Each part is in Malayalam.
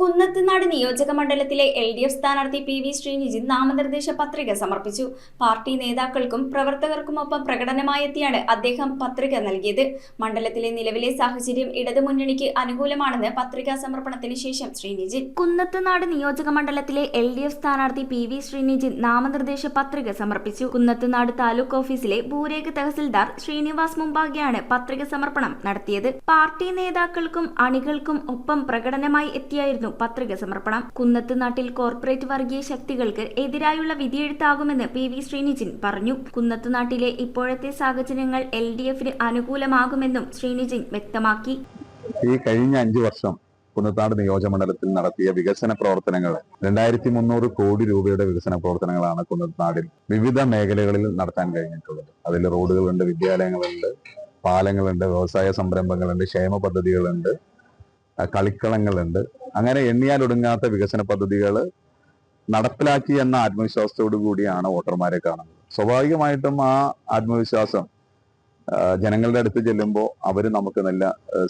കുന്നത്തുനാട് നിയോജക മണ്ഡലത്തിലെ LDF സ്ഥാനാർത്ഥി PV ശ്രീനിജിത്ത് നാമനിർദ്ദേശ പത്രിക സമർപ്പിച്ചു. പാർട്ടി നേതാക്കൾക്കും പ്രവർത്തകർക്കുമൊപ്പം പ്രകടനമായെത്തിയാണ് അദ്ദേഹം പത്രിക നൽകിയത്. മണ്ഡലത്തിലെ നിലവിലെ സാഹചര്യം ഇടതുമുന്നണിക്ക് അനുകൂലമാണെന്ന് പത്രികാ സമർപ്പണത്തിന് ശേഷം ശ്രീനിജിത്ത് കുന്നത്തുനാട് നിയോജക മണ്ഡലത്തിലെ LDF സ്ഥാനാർത്ഥി PV ശ്രീനിജിത്ത് നാമനിർദ്ദേശ പത്രിക സമർപ്പിച്ചു. കുന്നത്തുനാട് താലൂക്ക് ഓഫീസിലെ ഭൂരേഖ തഹസിൽദാർ ശ്രീനിവാസ് മുമ്പാകെയാണ് പത്രിക സമർപ്പണം നടത്തിയത്. പാർട്ടി നേതാക്കൾക്കും അണികൾക്കും ഒപ്പം പ്രകടനമായി എത്തിയായിരുന്നു പത്രിക സമർപ്പണം. കുന്നത്തുനാട്ടിൽ കോർപ്പറേറ്റ് വർഗീയ ശക്തികൾക്ക് എതിരായുള്ള വിധിയെഴുത്താകുമെന്ന് PV ശ്രീനിജിത്ത് പറഞ്ഞു. കുന്നത്തുനാട്ടിലെ ഇപ്പോഴത്തെ സാഹചര്യങ്ങൾ LDFന് അനുകൂലമാകുമെന്നും ശ്രീനിജിത്ത് വ്യക്തമാക്കി. ഈ കഴിഞ്ഞ 5 വർഷം കുന്നത്തുനാട് നിയോജകമണ്ഡലത്തിൽ നടത്തിയ വികസന പ്രവർത്തനങ്ങൾ 2300 കോടി രൂപയുടെ വികസന പ്രവർത്തനങ്ങളാണ് കുന്നത്തുനാടിൽ വിവിധ മേഖലകളിൽ നടത്താൻ കഴിഞ്ഞിട്ടുള്ളത്. അതിൽ റോഡുകളുണ്ട്, വിദ്യാലയങ്ങളുണ്ട്, പാലങ്ങളുണ്ട്, വ്യവസായ സംരംഭങ്ങളുണ്ട്, ക്ഷേമ പദ്ധതികളുണ്ട്, കളിക്കളങ്ങളുണ്ട്. അങ്ങനെ എണ്ണിയാലൊടുങ്ങാത്ത വികസന പദ്ധതികൾ നടപ്പിലാക്കി എന്ന ആത്മവിശ്വാസത്തോടു കൂടിയാണ് വോട്ടർമാരെ കാണുന്നത്. സ്വാഭാവികമായിട്ടും ആ ആത്മവിശ്വാസം ജനങ്ങളുടെ അടുത്ത് ചെല്ലുമ്പോൾ അവർ നമുക്ക് നല്ല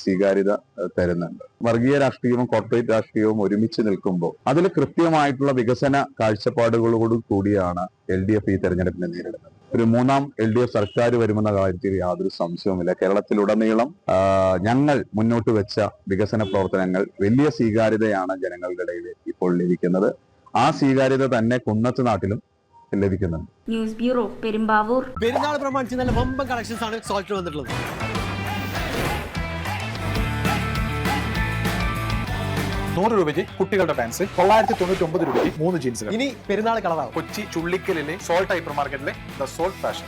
സ്വീകാര്യത തരുന്നുണ്ട്. വർഗീയ രാഷ്ട്രീയവും കോർപ്പറേറ്റ് രാഷ്ട്രീയവും ഒരുമിച്ച് നിൽക്കുമ്പോൾ അതിൽ കൃത്യമായിട്ടുള്ള വികസന കാഴ്ചപ്പാടുകളോട് കൂടിയാണ് LDF ഈ തെരഞ്ഞെടുപ്പിനെ നേരിടുന്നത്. ഒരു 3ാം LDF സർക്കാർ വരുമെന്ന കാര്യത്തിൽ യാതൊരു സംശയവുമില്ല. കേരളത്തിലുടനീളം ഞങ്ങൾ മുന്നോട്ട് വെച്ച വികസന പ്രവർത്തനങ്ങൾ വലിയ സ്വീകാര്യതയാണ് ജനങ്ങളുടെ ഇടയിൽ ഇപ്പോൾ ലഭിക്കുന്നത്. ആ സ്വീകാര്യത തന്നെ കുന്നത്തുനാട്ടിലും ലഭിക്കുന്നുണ്ട്. News bureau, Perumbavoor. പെരുന്നാൾ പ്രമാണിച്ച് നല്ല വമ്പൻ കളക്ഷൻസ് ആണ് സോൾട്ട് വന്നിട്ടുള്ളത്. 100 രൂപയ്ക്ക് കുട്ടികളുടെ പാൻസ്, 999 രൂപയ്ക്ക് 3 ജീൻസുകൾ. ഇനി പെരുന്നാൾ കളറാവും. കൊച്ചി ചുള്ളിക്കലിലെ സോൾട്ട് ഹൈപ്പർ മാർക്കറ്റിലെ ദ സോൾട്ട് ഫാഷൻ.